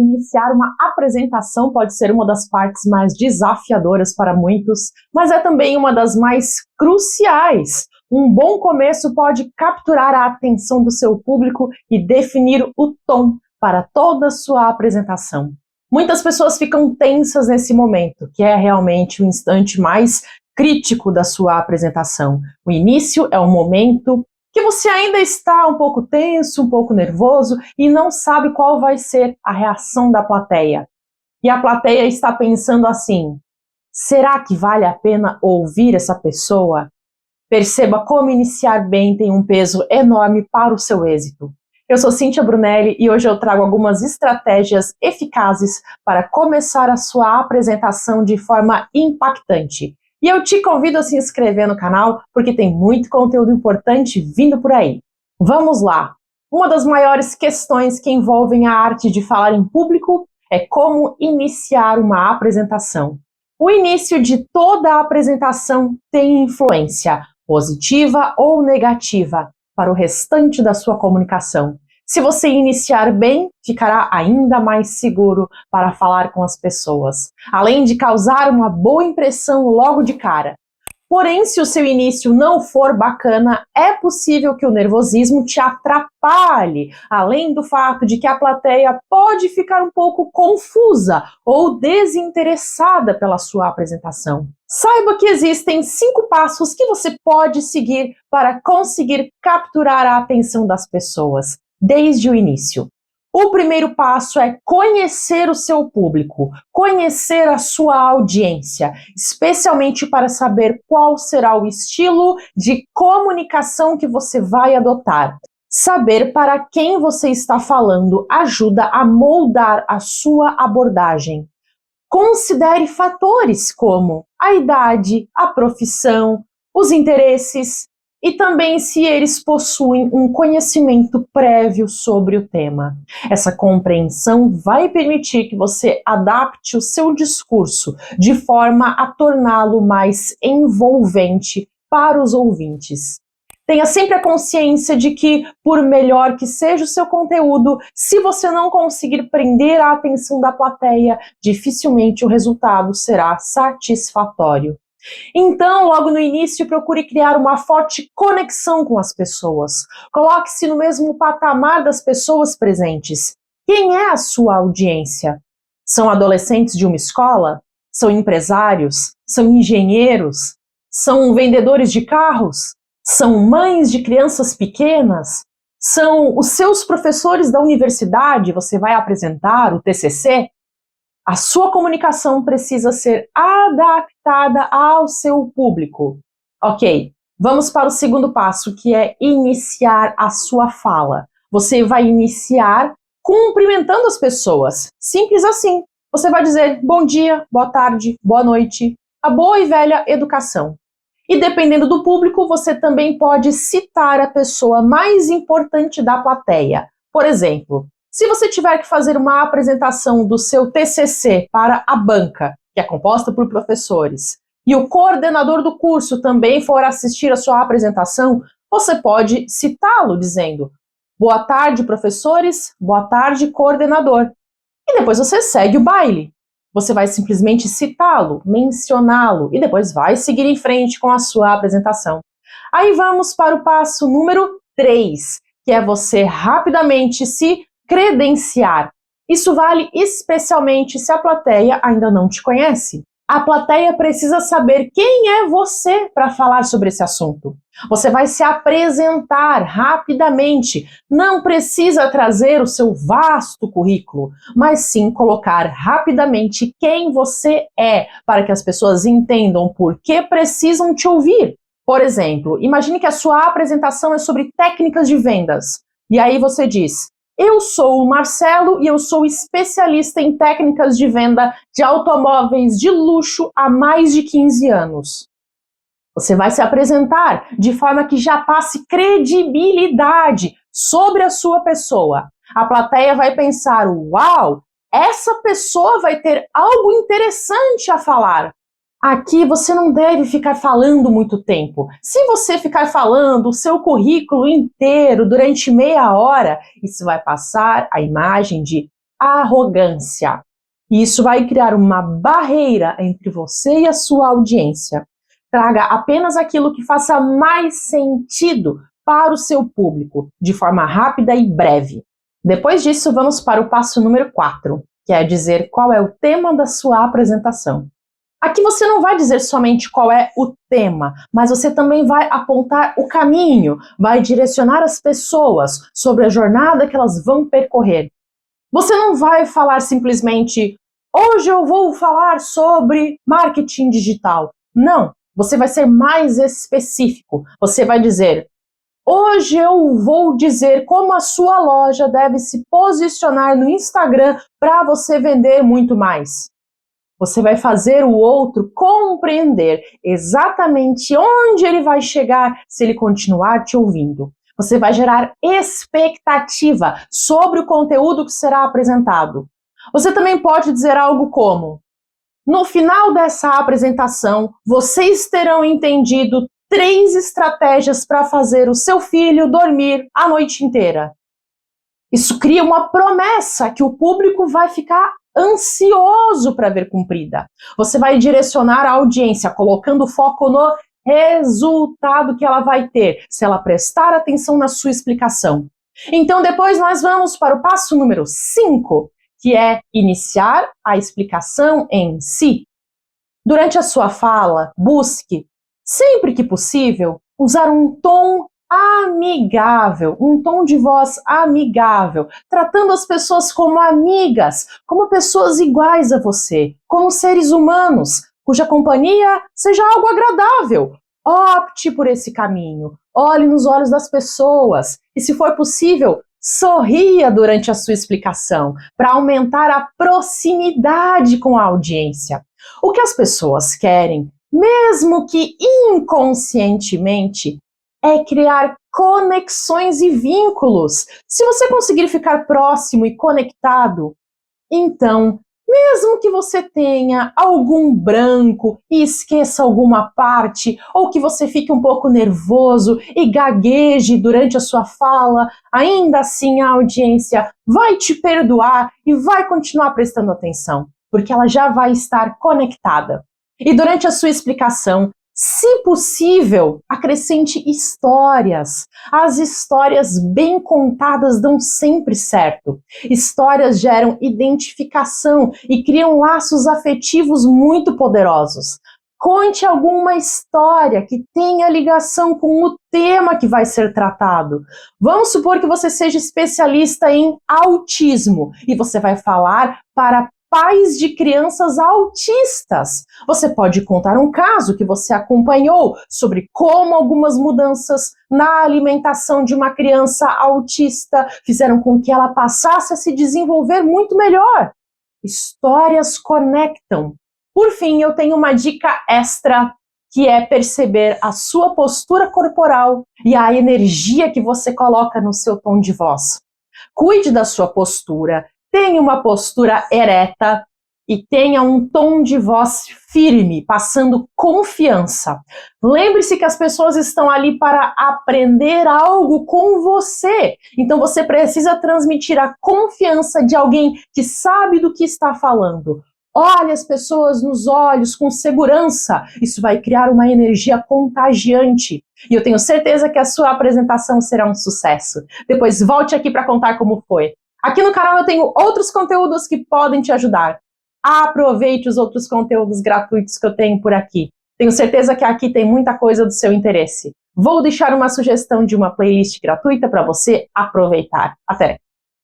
iniciar uma apresentação pode ser uma das partes mais desafiadoras para muitos, mas é também uma das mais cruciais. Um bom começo pode capturar a atenção do seu público e definir o tom para toda a sua apresentação. Muitas pessoas ficam tensas nesse momento, que é realmente o instante mais crítico da sua apresentação. O início é um momento que você ainda está um pouco tenso, um pouco nervoso e não sabe qual vai ser a reação da plateia. E a plateia está pensando assim: será que vale a pena ouvir essa pessoa? Perceba como iniciar bem tem um peso enorme para o seu êxito. Eu sou Cíntia Brunelli e hoje eu trago algumas estratégias eficazes para começar a sua apresentação de forma impactante. E eu te convido a se inscrever no canal porque tem muito conteúdo importante vindo por aí. Vamos lá! Uma das maiores questões que envolvem a arte de falar em público é como iniciar uma apresentação. O início de toda a apresentação tem influência, positiva ou negativa, para o restante da sua comunicação. Se você iniciar bem, ficará ainda mais seguro para falar com as pessoas, além de causar uma boa impressão logo de cara. Porém, se o seu início não for bacana, é possível que o nervosismo te atrapalhe, além do fato de que a plateia pode ficar um pouco confusa ou desinteressada pela sua apresentação. Saiba que existem 5 passos que você pode seguir para conseguir capturar a atenção das pessoas desde o início. O primeiro passo é conhecer o seu público, conhecer a sua audiência, especialmente para saber qual será o estilo de comunicação que você vai adotar. Saber para quem você está falando ajuda a moldar a sua abordagem. Considere fatores como a idade, a profissão, os interesses e também se eles possuem um conhecimento prévio sobre o tema. Essa compreensão vai permitir que você adapte o seu discurso de forma a torná-lo mais envolvente para os ouvintes. Tenha sempre a consciência de que, por melhor que seja o seu conteúdo, se você não conseguir prender a atenção da plateia, dificilmente o resultado será satisfatório. Então, logo no início, procure criar uma forte conexão com as pessoas. Coloque-se no mesmo patamar das pessoas presentes. Quem é a sua audiência? São adolescentes de uma escola? São empresários? São engenheiros? São vendedores de carros? São mães de crianças pequenas? São os seus professores da universidade? Você vai apresentar o TCC? A sua comunicação precisa ser adaptada ao seu público. Ok, vamos para o segundo passo, que é iniciar a sua fala. Você vai iniciar cumprimentando as pessoas. Simples assim. Você vai dizer bom dia, boa tarde, boa noite. A boa e velha educação. E dependendo do público, você também pode citar a pessoa mais importante da plateia. Por exemplo, se você tiver que fazer uma apresentação do seu TCC para a banca, que é composta por professores, e o coordenador do curso também for assistir a sua apresentação, você pode citá-lo dizendo: boa tarde, professores, boa tarde, coordenador. E depois você segue o baile. Você vai simplesmente citá-lo, mencioná-lo e depois vai seguir em frente com a sua apresentação. Aí vamos para o passo número 3, que é você rapidamente se credenciar. Isso vale especialmente se a plateia ainda não te conhece. A plateia precisa saber quem é você para falar sobre esse assunto. Você vai se apresentar rapidamente. Não precisa trazer o seu vasto currículo, mas sim colocar rapidamente quem você é, para que as pessoas entendam por que precisam te ouvir. Por exemplo, imagine que a sua apresentação é sobre técnicas de vendas. E aí você diz: eu sou o Marcelo e eu sou especialista em técnicas de venda de automóveis de luxo há mais de 15 anos. Você vai se apresentar de forma que já passe credibilidade sobre a sua pessoa. A plateia vai pensar: uau, essa pessoa vai ter algo interessante a falar. Aqui você não deve ficar falando muito tempo. Se você ficar falando o seu currículo inteiro durante meia hora, isso vai passar a imagem de arrogância. E isso vai criar uma barreira entre você e a sua audiência. Traga apenas aquilo que faça mais sentido para o seu público, de forma rápida e breve. Depois disso, vamos para o passo número 4, que é dizer qual é o tema da sua apresentação. Aqui você não vai dizer somente qual é o tema, mas você também vai apontar o caminho, vai direcionar as pessoas sobre a jornada que elas vão percorrer. Você não vai falar simplesmente, hoje eu vou falar sobre marketing digital. Não, você vai ser mais específico. Você vai dizer, hoje eu vou dizer como a sua loja deve se posicionar no Instagram para você vender muito mais. Você vai fazer o outro compreender exatamente onde ele vai chegar se ele continuar te ouvindo. Você vai gerar expectativa sobre o conteúdo que será apresentado. Você também pode dizer algo como: no final dessa apresentação, vocês terão entendido 3 estratégias para fazer o seu filho dormir a noite inteira. Isso cria uma promessa que o público vai ficar ansioso para ver cumprida. Você vai direcionar a audiência, colocando foco no resultado que ela vai ter, se ela prestar atenção na sua explicação. Então, depois nós vamos para o passo número 5, que é iniciar a explicação em si. Durante a sua fala, busque, sempre que possível, usar um tom amigável, um tom de voz amigável, tratando as pessoas como amigas, como pessoas iguais a você, como seres humanos, cuja companhia seja algo agradável. Opte por esse caminho, olhe nos olhos das pessoas e, se for possível, sorria durante a sua explicação, para aumentar a proximidade com a audiência. O que as pessoas querem, mesmo que inconscientemente, é criar conexões e vínculos. Se você conseguir ficar próximo e conectado, então, mesmo que você tenha algum branco e esqueça alguma parte, ou que você fique um pouco nervoso e gagueje durante a sua fala, ainda assim a audiência vai te perdoar e vai continuar prestando atenção, porque ela já vai estar conectada. E durante a sua explicação, se possível, acrescente histórias. As histórias bem contadas dão sempre certo. Histórias geram identificação e criam laços afetivos muito poderosos. Conte alguma história que tenha ligação com o tema que vai ser tratado. Vamos supor que você seja especialista em autismo e você vai falar para pais de crianças autistas. Você pode contar um caso que você acompanhou sobre como algumas mudanças na alimentação de uma criança autista fizeram com que ela passasse a se desenvolver muito melhor. Histórias conectam. Por fim, eu tenho uma dica extra, que é perceber a sua postura corporal e a energia que você coloca no seu tom de voz. Cuide da sua postura. Tenha uma postura ereta e tenha um tom de voz firme, passando confiança. Lembre-se que as pessoas estão ali para aprender algo com você. Então você precisa transmitir a confiança de alguém que sabe do que está falando. Olhe as pessoas nos olhos com segurança. Isso vai criar uma energia contagiante. E eu tenho certeza que a sua apresentação será um sucesso. Depois volte aqui para contar como foi. Aqui no canal eu tenho outros conteúdos que podem te ajudar. Aproveite os outros conteúdos gratuitos que eu tenho por aqui. Tenho certeza que aqui tem muita coisa do seu interesse. Vou deixar uma sugestão de uma playlist gratuita para você aproveitar. Até!